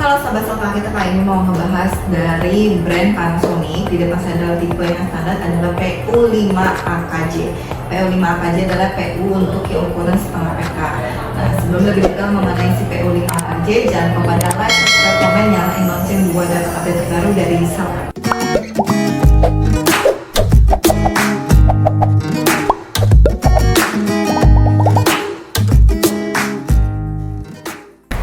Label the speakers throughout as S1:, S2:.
S1: Halo sahabat Sofa, kita kali ini mau ngebahas dari brand Panasonic. Di depan saya adalah tipe yang standar adalah PU5AKJ. PU5AKJ adalah PU untuk ukuran setengah PK. Nah, sebelum lebih detail mengenai si PU5AKJ, jangan lupa pada like, subscribe, komen, nyalain lonceng buat dapat update terbaru dari Salka.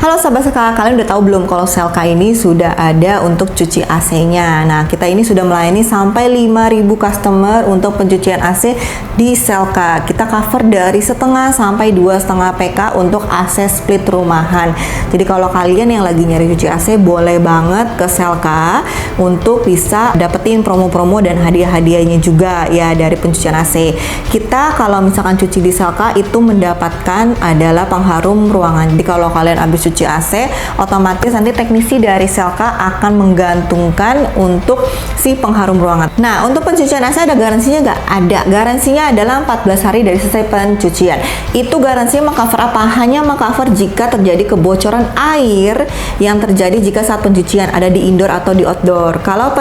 S1: Halo sahabat Selka, kalian udah tahu belum kalau Selka ini sudah ada untuk cuci AC-nya. Nah, kita ini sudah melayani sampai 5.000 customer untuk pencucian AC di Selka. Kita cover dari setengah sampai 2,5 PK untuk AC split rumahan. Jadi kalau kalian yang lagi nyari cuci AC, boleh banget ke Selka untuk bisa dapetin promo-promo dan hadiah-hadiahnya juga ya dari pencucian AC. Kita kalau misalkan cuci di Selka itu mendapatkan adalah pengharum ruangan. Jadi kalau kalian habis cuci AC, otomatis nanti teknisi dari Selka akan menggantungkan untuk si pengharum ruangan. Nah, untuk pencucian AC ada garansinya nggak? Ada. Garansinya adalah 14 hari dari selesai pencucian. Itu garansinya mengcover apa? Hanya mengcover jika terjadi kebocoran air yang terjadi jika saat pencucian ada di indoor atau di outdoor. Kalau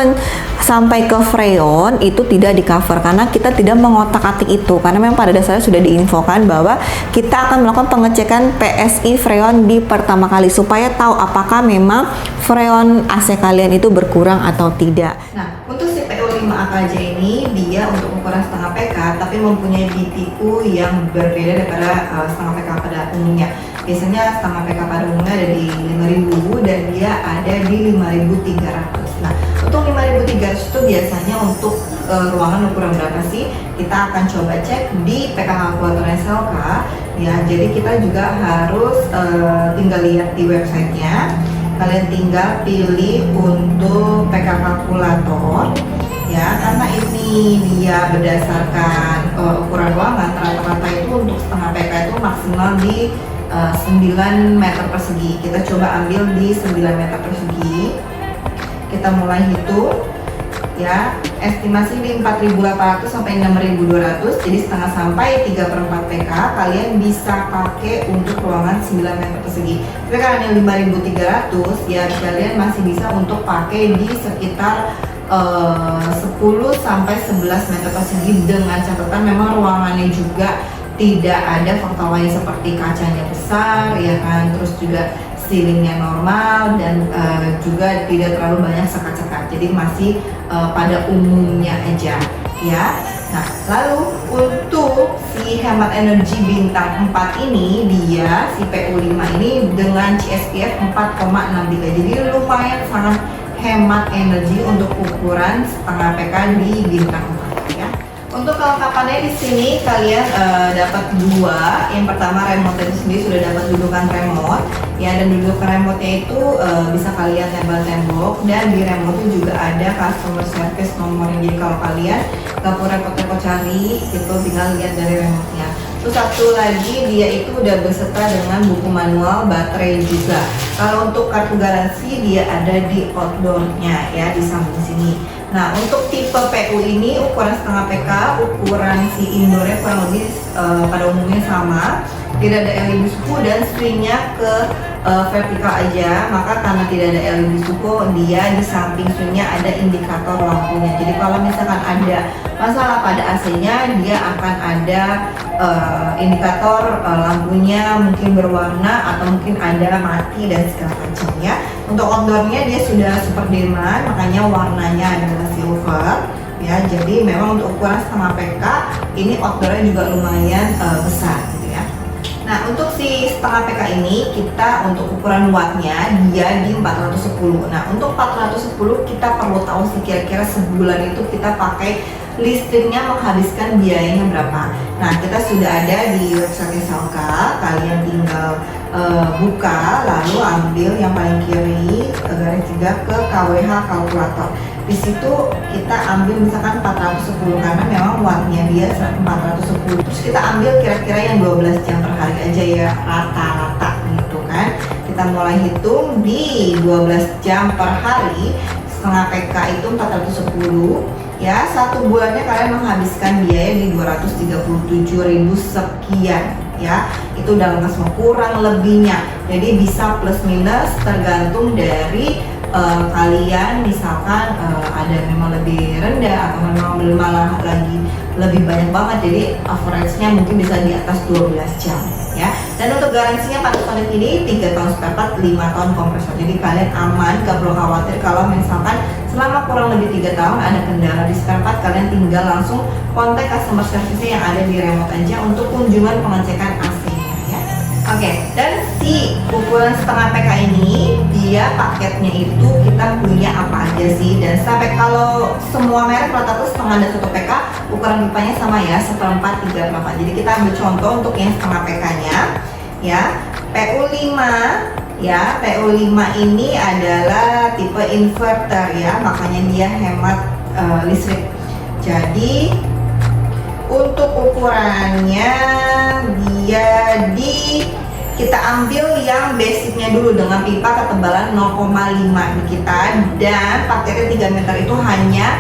S1: sampai ke freon itu tidak di cover karena kita tidak mengotak-atik itu, karena memang pada dasarnya sudah diinfokan bahwa kita akan melakukan pengecekan PSI freon di pertama kali supaya tahu apakah memang freon AC kalian itu berkurang atau tidak. Nah, untuk si PU5AKJ ini dia untuk ukuran setengah PK tapi mempunyai BTU yang berbeda daripada setengah PK pada umumnya. Biasanya setengah PK pada umumnya ada di 5.000 dan dia ada di 5.300. Nah, untuk 5.300 itu biasanya untuk ruangan ukuran berapa sih? Kita akan coba cek di PK kalkulatornya Selka ya. Jadi kita juga harus tinggal lihat di websitenya. Kalian tinggal pilih untuk PK kalkulator ya, karena ini dia berdasarkan ukuran ruangan. Rata-rata itu untuk setengah PK itu maksimal di 9 meter persegi. Kita coba ambil di 9 meter persegi. Kita mulai hitung ya, estimasi di 4.800 sampai 6.200, jadi setengah sampai 3/4 PK kalian bisa pakai untuk ruangan 9 meter persegi. Tapi karena yang 5.300 ya, kalian masih bisa untuk pakai di sekitar 10 sampai 11 meter persegi dengan catatan memang ruangannya juga tidak ada faktor lain seperti kacanya besar ya kan, terus juga ceilingnya normal dan juga tidak terlalu banyak sekat-sekat, jadi masih pada umumnya aja ya. Nah, lalu untuk si hemat energi bintang 4 ini, dia si PU5 ini dengan CSPF 4,63, jadi lumayan sangat hemat energi untuk ukuran setengah PK di bintang 4 ya. Untuk kelengkapannya di sini kalian dapat dua. Yang pertama, remote itu sendiri sudah dapat dudukan remote ya, dan dudukan remote-nya itu bisa kalian tempel tembok, dan di remote itu juga ada customer service nomornya. Jadi kalau kalian gak perlu repot-repot cari itu, tinggal lihat dari remote-nya. Terus satu lagi, dia itu udah beserta dengan buku manual, baterai juga. Kalau untuk kartu garansi dia ada di outdoor-nya ya, di samping sini. Nah, untuk tipe PU ini ukuran setengah PK, ukuran si indoornya kurang lebih pada umumnya sama, tidak ada LED suku dan swingnya ke vertikal aja. Maka karena tidak ada LED suku, dia di samping swingnya ada indikator lampunya. Jadi kalau misalkan ada masalah pada AC-nya, dia akan ada indikator lampunya mungkin berwarna atau mungkin ada mati dan segala macam ya. Untuk outdoornya dia sudah super demand, makanya warnanya adalah silver ya. Jadi memang untuk ukuran setengah PK ini outdoornya juga lumayan besar gitu ya. Nah, untuk si setengah PK ini kita untuk ukuran wattnya dia di 410. Nah, untuk 410 kita perlu tahu sih kira-kira sebulan itu kita pakai listriknya menghabiskan biayanya berapa. Nah, kita sudah ada di website Selka. Kalian tinggal buka, lalu ambil yang paling kiri garis 3 ke KWH kalkulator. Di situ kita ambil misalkan 410 karena memang wattnya dia 410. Terus kita ambil kira-kira yang 12 jam per hari aja ya, rata-rata gitu kan. Kita mulai hitung di 12 jam per hari, setengah PK itu 410 ya. Satu bulannya kalian menghabiskan biaya di 237.000 sekian ya. Itu udah nggak semua, kurang lebihnya Jadi bisa plus minus tergantung dari kalian, misalkan ada memang lebih rendah atau memang malah lagi lebih banyak banget, jadi average-nya mungkin bisa di atas 12 jam ya. Dan untuk garansinya Panasonic ini 3 tahun spare part, 5 tahun kompresor, jadi kalian aman, gak perlu khawatir kalau misalkan selama kurang lebih 3 tahun ada kendala di spare part, kalian tinggal langsung kontak customer service yang ada di remote aja untuk kunjungan pengecekan AC-nya ya. Oke, dan si ukuran setengah PK ini dia paketnya itu kita punya apa aja sih, dan sampai kalau semua merek rata-rata setengah dan 1 PK ukuran pipanya sama ya, 1/4 3/8. Jadi kita ambil contoh untuk yang setengah PK nya ya, PU5 ya. PU5 ini adalah tipe inverter ya, makanya dia hemat listrik. Jadi untuk ukurannya dia kita ambil yang basicnya dulu dengan pipa ketebalan 0,5 di kita, dan paketnya 3 meter itu hanya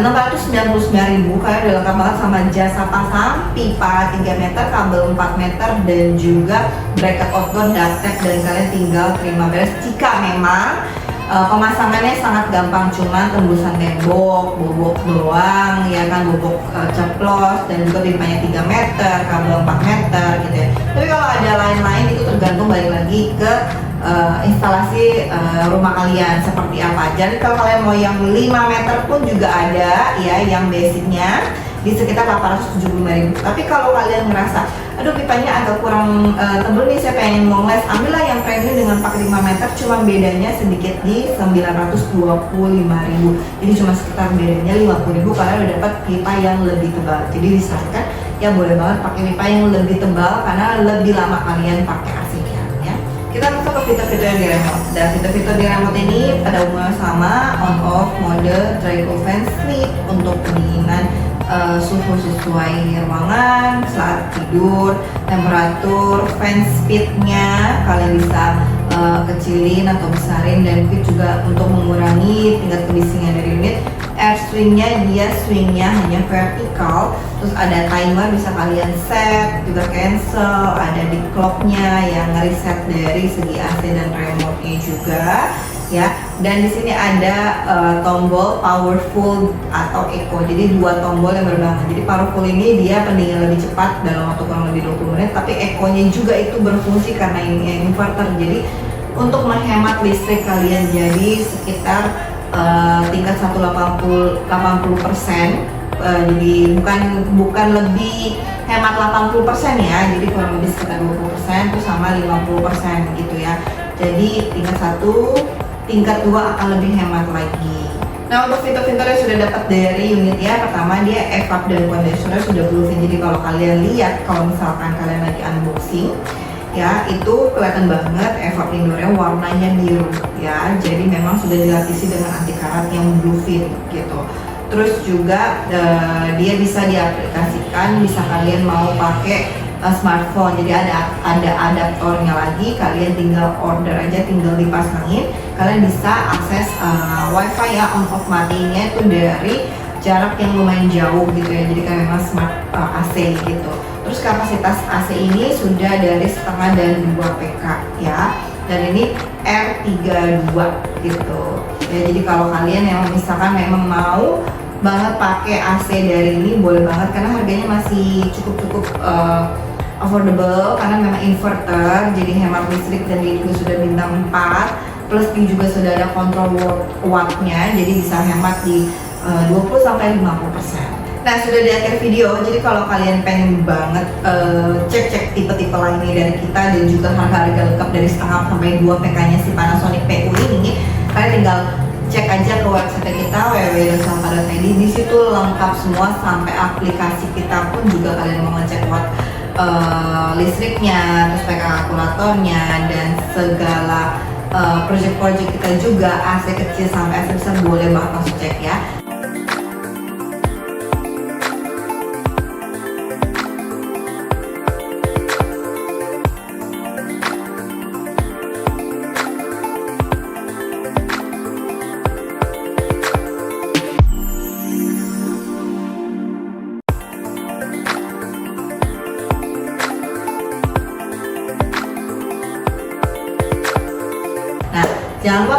S1: 699.000. Kalian udah lengkap banget sama jasa pasang pipa 3 meter, kabel 4 meter, dan juga bracket outdoor, ducttape, dan kalian tinggal terima beres. Jika memang pemasangannya sangat gampang, cuma tembusan tembok, bobok doang ya kan, bobok ceplos, dan juga pipanya 3 meter, kabel 4 meter gitu ya. Tapi kalau ada lain-lain itu tergantung balik lagi ke instalasi rumah kalian seperti apa. Jadi kalau kalian mau yang 5 meter pun juga ada ya, yang basicnya di sekitar 875.000. Tapi kalau kalian ngerasa aduh pipanya agak kurang tebel nih, saya pengen mau les, ambillah yang premium dengan pakai 5 meter, cuma bedanya sedikit di 925.000. Jadi cuma sekitar bedanya 50.000, kalian udah dapat pipa yang lebih tebal. Jadi disarankan ya boleh banget pakai pipa yang lebih tebal karena lebih lama kalian pakai AC-nya ya. Kita masuk ke fitur-fitur yang di remote. Dan fitur-fitur di remote ini pada umumnya sama, on off, mode, dry cool, fan, sleep untuk pendinginan suhu sesuai ruangan saat tidur, temperatur, fan speednya kalian bisa kecilin atau besarin, dan fit juga untuk mengurangi tingkat kebisingan dari unit. Air swingnya dia swingnya hanya vertikal, terus ada timer bisa kalian set, juga cancel, ada di clocknya yang ngereset dari segi AC dan remote-nya juga ya. Dan di sini ada tombol powerful atau eco, jadi 2 tombol yang berbeda. Jadi powerful ini dia pendingin lebih cepat dalam waktu kurang lebih 20 menit, tapi eco-nya juga itu berfungsi karena ini inverter, jadi untuk menghemat listrik kalian, jadi sekitar tingkat 180%. Jadi bukan lebih hemat 80% ya, jadi kurang lebih sekitar 20% itu sama 50% gitu ya. Jadi tingkat 1, tingkat 2 akan lebih hemat lagi. Nah, untuk fitur-fitur yang sudah dapat dari unit ya, pertama dia evap dan conditioner sudah bluefin. Jadi kalau kalian lihat, kalau misalkan kalian lagi unboxing ya, itu kelihatan banget evap indoornya warnanya biru ya. Jadi memang sudah dilapisi dengan anti karat yang bluefin gitu. Terus juga dia bisa diaplikasikan, bisa kalian mau pakai smartphone, jadi ada adaptornya lagi, kalian tinggal order aja, tinggal dipasangin, kalian bisa akses wifi ya, on off matinya itu dari jarak yang lumayan jauh gitu ya. Jadi kan memang smart AC gitu. Terus kapasitas AC ini sudah dari setengah dan 2 PK ya, dan ini R32 gitu ya. Jadi kalau kalian yang misalkan memang mau banget pakai AC dari ini, boleh banget karena harganya masih cukup affordable karena memang inverter, jadi hemat listrik, dan dia juga sudah bintang 4 plus dia juga sudah ada kontrol wattnya, jadi bisa hemat di 20-50%. Nah, sudah di akhir video, jadi kalau kalian pengen banget cek-cek tipe-tipe lainnya dari kita dan juga harga-harga lengkap dari setengah sampai 2 PK nya si Panasonic PU ini, kalian tinggal cek aja ke website kita www.salpa.id. Di situ lengkap semua sampai aplikasi kita pun juga kalian mau ngecek watt listriknya, terus PK kalkulatornya, dan segala project-project kita juga, AC kecil sampai AC besar, boleh banget langsung cek ya.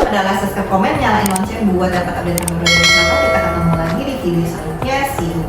S1: jangan lupa subscribe, komen, nyalain lonceng buat dapat update terbaru dari Selka. Kita ketemu lagi di video selanjutnya. See you.